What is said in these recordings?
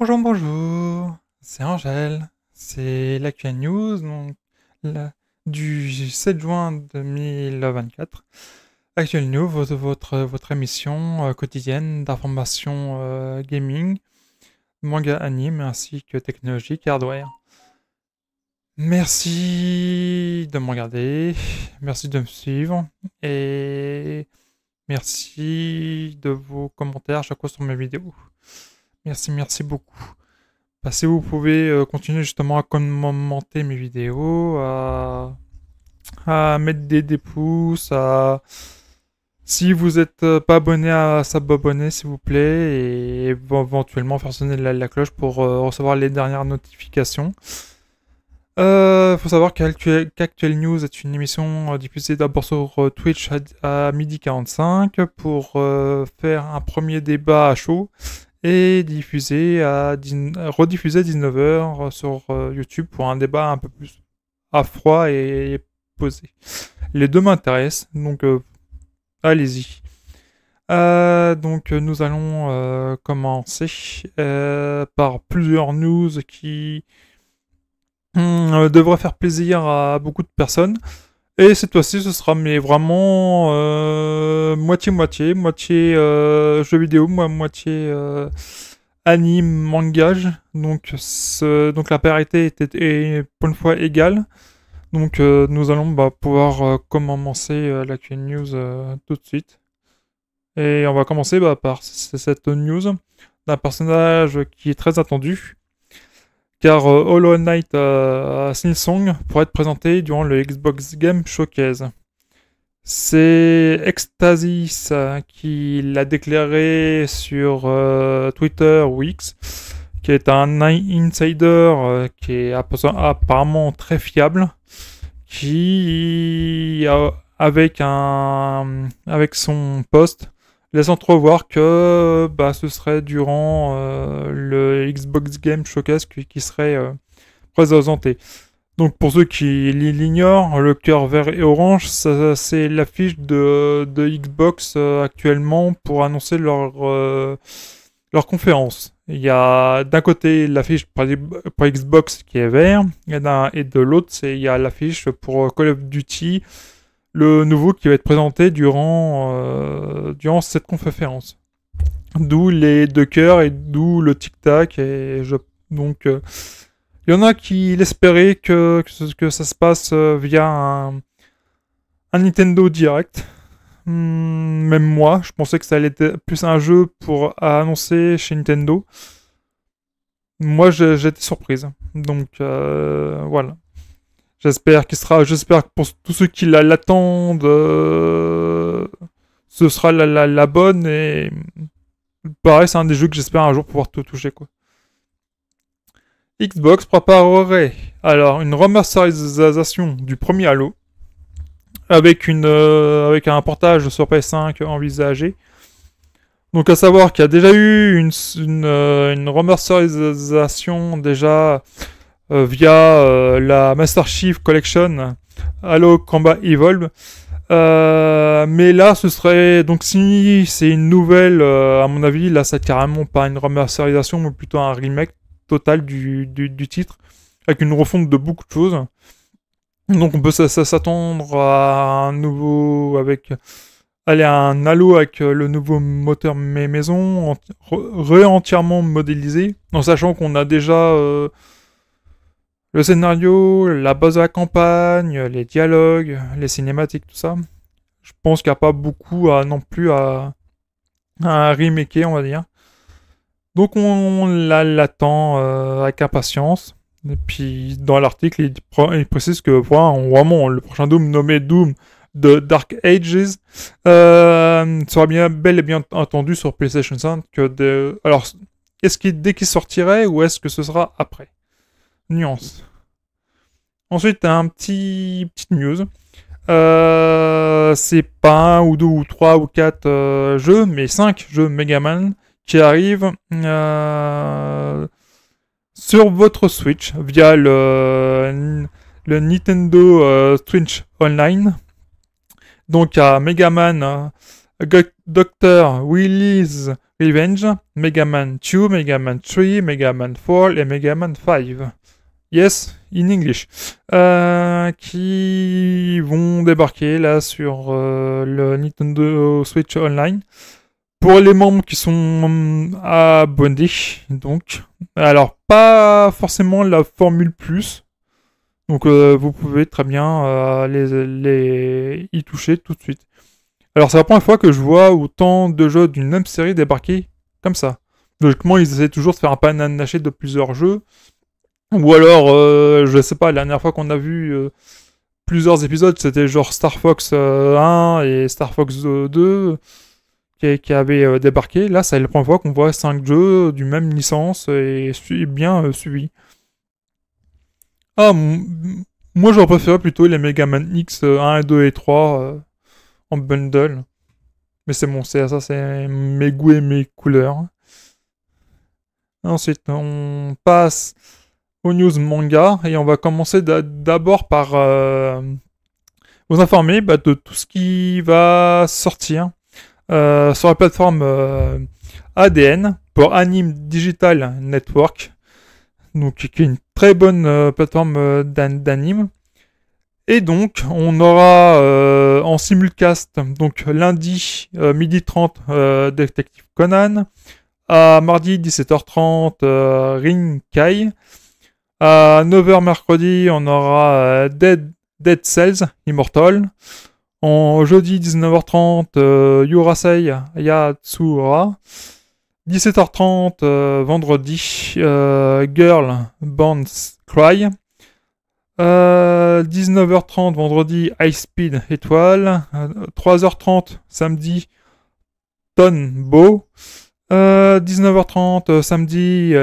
Bonjour, bonjour, c'est Angèle, c'est l'actuelle news du 7 juin 2024. Actuelle news, votre émission quotidienne d'information gaming, manga, anime ainsi que technologique et hardware. Merci de me regarder, merci de me suivre et merci de vos commentaires chaque fois sur mes vidéos. Merci beaucoup. Si vous pouvez continuer justement à commenter mes vidéos, à mettre des pouces, si vous n'êtes pas abonné, à s'abonner s'il vous plaît, et éventuellement faire sonner la cloche pour recevoir les dernières notifications. Faut savoir qu'Actuel News est une émission diffusée d'abord sur Twitch à 12h45 pour faire un premier débat à chaud et rediffusé à 19h sur YouTube pour un débat un peu plus à froid et posé. Les deux m'intéressent, donc allez-y. Donc nous allons commencer par plusieurs news qui devraient faire plaisir à beaucoup de personnes. Et cette fois-ci, ce sera mais vraiment moitié-moitié, moitié jeux vidéo, moitié anime, mangage. Donc la parité est pour une fois égale. Donc nous allons pouvoir commencer l'actuelle news tout de suite. Et on va commencer par cette news d'un personnage qui est très attendu. Car Hollow Knight Silksong pourrait être présenté durant le Xbox Game Showcase. C'est Ecstasis qui l'a déclaré sur Twitter ou X, qui est un insider qui est apparemment très fiable, qui avec son post laisse entrevoir que ce serait durant le Xbox Game Showcase qui serait présenté. Donc pour ceux qui l'ignorent, le cœur vert et orange, c'est l'affiche de Xbox actuellement pour annoncer leur conférence. Il y a d'un côté l'affiche pour Xbox qui est vert, et de l'autre il y a l'affiche pour Call of Duty, le nouveau qui va être présenté durant cette conférence. D'où les deux cœurs et d'où le tic-tac. Donc, il y en a qui l'espéraient que ça se passe via un Nintendo Direct. Même moi, je pensais que ça allait être plus un jeu à annoncer chez Nintendo. Moi, j'étais surprise. Donc, voilà. J'espère que pour tous ceux qui l'attendent, ce sera la bonne. Et pareil, c'est un des jeux que j'espère un jour pouvoir tout toucher, quoi. Xbox préparerait alors une remasterisation du premier Halo avec un portage sur PS5 envisagé. Donc à savoir qu'il y a déjà eu une remasterisation déjà via la Master Chief Collection Halo Combat Evolved. Mais là, ce serait donc si c'est une nouvelle, à mon avis, là, c'est carrément pas une remasterisation, mais plutôt un remake total du titre, avec une refonte de beaucoup de choses. Donc on peut s'attendre à un nouveau un Halo avec le nouveau moteur maison entièrement modélisé, en sachant qu'on a déjà le scénario, la base de la campagne, les dialogues, les cinématiques, tout ça. Je pense qu'il n'y a pas beaucoup non plus à remaker, on va dire. Donc on l'attend avec impatience. Et puis dans l'article, il précise que vraiment le prochain Doom nommé Doom de Dark Ages sera bel et bien entendu sur PlayStation 5. Alors, dès qu'il sortirait ou est-ce que ce sera après? Nuance. Ensuite, un petite news. C'est pas un ou deux ou trois ou quatre jeux, mais 5 jeux Megaman qui arrivent sur votre Switch via le Nintendo Switch Online. Donc à Megaman Dr. Willy's Revenge, Mega Man 2, Mega Man 3, Mega Man 4 et Mega Man 5. Yes, in English. Qui vont débarquer là sur le Nintendo Switch Online. Pour les membres qui sont abonnés, donc. Alors, pas forcément la Formule Plus. Donc, vous pouvez très bien les y toucher tout de suite. Alors, c'est la première fois que je vois autant de jeux d'une même série débarquer comme ça. Logiquement, ils essaient toujours de faire un panaché de plusieurs jeux. Ou alors, je sais pas, la dernière fois qu'on a vu plusieurs épisodes, c'était genre Star Fox 1 et Star Fox 2 qui avaient débarqué. Là, c'est la première fois qu'on voit 5 jeux du même licence et bien suivis. Ah, moi j'aurais préféré plutôt les Mega Man X 1, 2 et 3 en bundle. Mais c'est bon, ça c'est mes goûts et mes couleurs. Ensuite, on passe aux news manga et on va commencer d'abord par vous informer de tout ce qui va sortir sur la plateforme ADN pour Anime Digital Network, donc qui est une très bonne plateforme d'anime. Et donc, on aura en simulcast, donc lundi midi 30 Detective Conan, à mardi 17h30 Ring Kai, à 9h mercredi on aura Dead Cells Immortal, en jeudi 19h30 Yurasei Yatsura, 17h30 vendredi Girl Bounce Cry, 19h30 vendredi High Speed Étoile, 3h30 samedi Tonbo, 19h30 samedi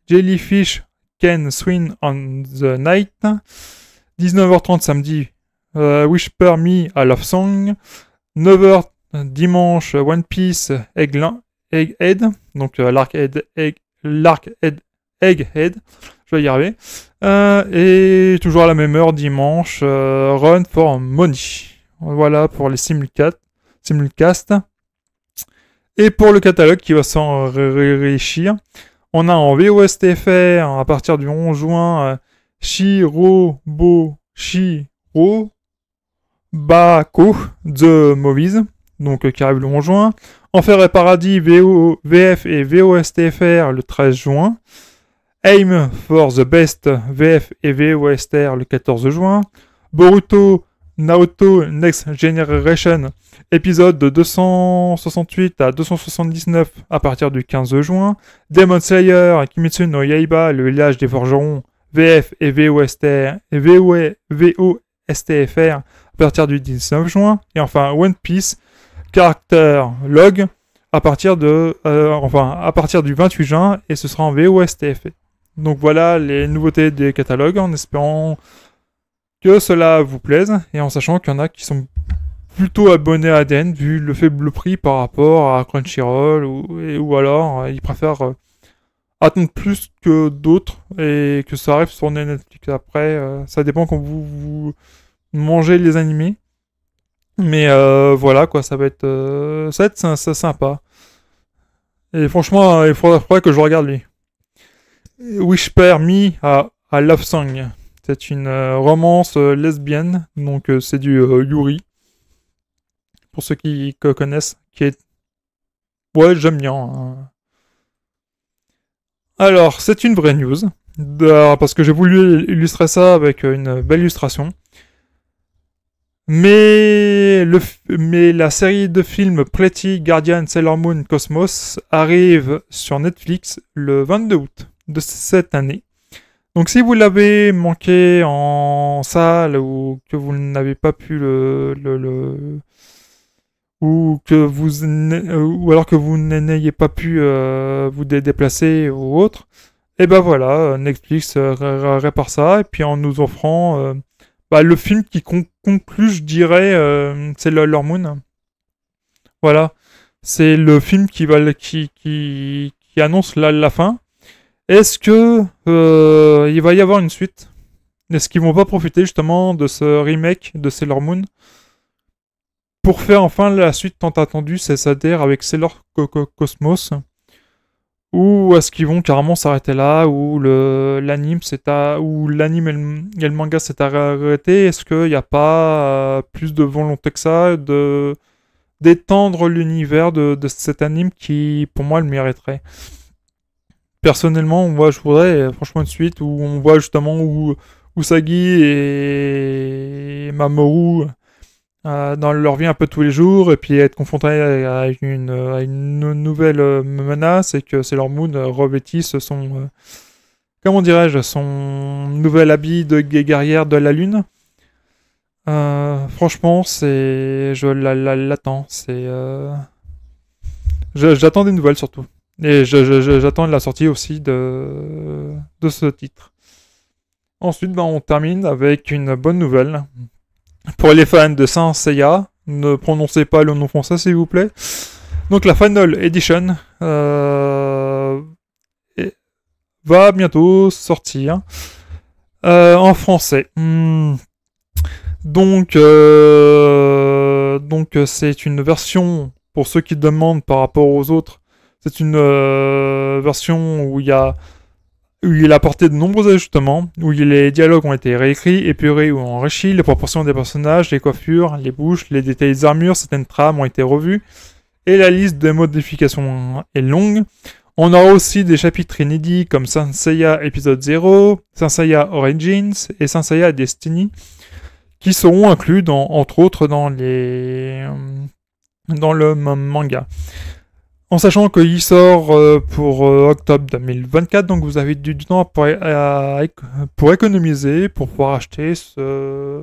Jellyfish Can Swing on the Night, 19h30 samedi Whisper Me a Love Song, 9h dimanche One Piece Egghead, donc Egghead, je vais y arriver. Et toujours à la même heure dimanche, Run for Money. Voilà pour les simulcasts. Et pour le catalogue qui va s'enrichir, on a en VOSTFR à partir du 11 juin Shiro Bako The Movies, donc qui arrive le 11 juin. Enfer et Paradis VF et VOSTFR le 13 juin. Aim for the Best VF et VOSTR le 14 juin. Boruto Naoto Next Generation épisode de 268 à 279 à partir du 15 juin. Demon Slayer Kimetsu no Yaiba le village des forgerons VF et VOSTR et VOSTFR à partir du 19 juin. Et enfin One Piece Character Log à partir du 28 juin et ce sera en VOSTFR. Donc voilà les nouveautés des catalogues en espérant que cela vous plaise et en sachant qu'il y en a qui sont plutôt abonnés à ADN vu le faible prix par rapport à Crunchyroll ou alors ils préfèrent attendre plus que d'autres et que ça arrive sur Netflix. Après, ça dépend quand vous mangez les animés. Mais voilà quoi, ça va être sympa. Et franchement, il faudrait que je regarde lui. Whisper Me à Love Song. C'est une romance lesbienne, donc c'est du Yuri. Pour ceux qui connaissent, qui est... Ouais, j'aime bien. Hein. Alors, c'est une vraie news, parce que j'ai voulu illustrer ça avec une belle illustration. Mais la série de films Pretty Guardian Sailor Moon Cosmos arrive sur Netflix le 22 août de cette année. Donc si vous l'avez manqué en salle ou que vous n'avez pas pu ou alors que vous n'ayez pas pu vous déplacer ou autre, et ben voilà, Netflix répare ça et puis en nous offrant le film qui conclut, je dirais, c'est Sailor Moon. Voilà, c'est le film qui annonce la fin. Est-ce que il va y avoir une suite? Est-ce qu'ils vont pas profiter justement de ce remake de Sailor Moon pour faire enfin la suite tant attendue, c'est-à-dire avec Sailor Cosmos, ou est-ce qu'ils vont carrément s'arrêter là, ou l'anime ou l'anime et le manga s'est arrêté? Est-ce qu'il n'y a pas plus de volonté que ça d'étendre l'univers de cet anime qui, pour moi, le mériterait? Personnellement, moi, je voudrais franchement une suite où on voit justement où Usagi et Mamoru dans leur vie un peu tous les jours, et puis être confronté à une nouvelle menace, et que Sailor Moon revêtisse son, comment dirais-je, son nouvel habit de guerrière de la lune. Franchement, je l'attends. J'attends des nouvelles surtout. Et j'attends la sortie aussi de ce titre. Ensuite, ben, on termine avec une bonne nouvelle. Pour les fans de Saint Seiya, ne prononcez pas le nom français s'il vous plaît. Donc la Final Edition va bientôt sortir en français. Donc c'est une version, pour ceux qui demandent par rapport aux autres, c'est une version où il a apporté de nombreux ajustements, où les dialogues ont été réécrits, épurés ou enrichis, les proportions des personnages, les coiffures, les bouches, les détails des armures, certaines trames ont été revues, et la liste de modifications est longue. On aura aussi des chapitres inédits comme Saint Seiya épisode 0, Saint Seiya Origins et Saint Seiya Destiny, qui seront inclus entre autres dans le manga. En sachant qu'il sort pour octobre 2024, donc vous avez du temps pour économiser, pour pouvoir acheter ce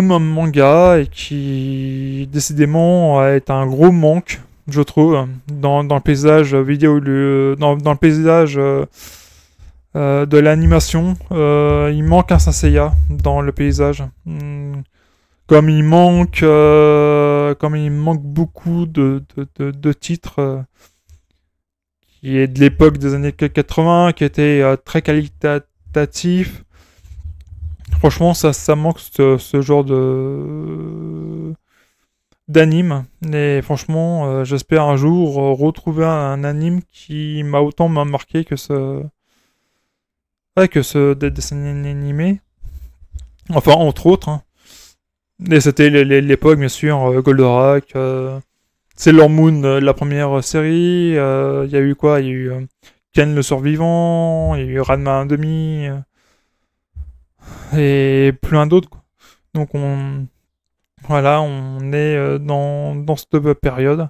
manga, et qui décidément est un gros manque, je trouve, dans le paysage vidéo, dans le paysage de l'animation. Il manque un Saint Seiya dans le paysage. Comme il manque beaucoup de titres qui est de l'époque des années 80, qui étaient très qualitatifs. Franchement, ça manque ce genre d'anime. Et franchement, j'espère un jour retrouver un anime qui m'a autant marqué que ce dessin animé. Enfin, entre autres. Hein. Et c'était l'époque, bien sûr, Goldorak, Sailor Moon, la première série. Il y a eu quoi? Il y a eu Ken le survivant, il y a eu Ranma 1,5, et plein d'autres. Quoi. Donc voilà, on est dans cette période.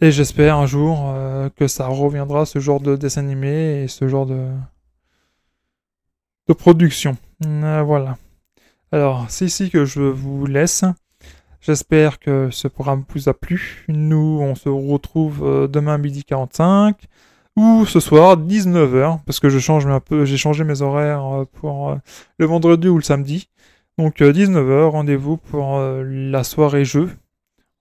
Et j'espère un jour que ça reviendra, ce genre de dessin animé et ce genre de production. Voilà. Alors, c'est ici que je vous laisse. J'espère que ce programme vous a plu. Nous, on se retrouve demain midi 45 ou ce soir 19h, parce que j'ai changé mes horaires pour le vendredi ou le samedi. Donc 19h, rendez-vous pour la soirée jeu.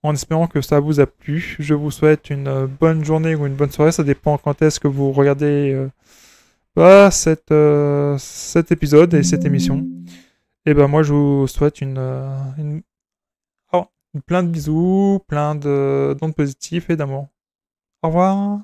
En espérant que ça vous a plu. Je vous souhaite une bonne journée ou une bonne soirée. Ça dépend quand est-ce que vous regardez cet épisode et cette émission. Et ben moi je vous souhaite plein de bisous, plein d'ondes positives et d'amour. Au revoir.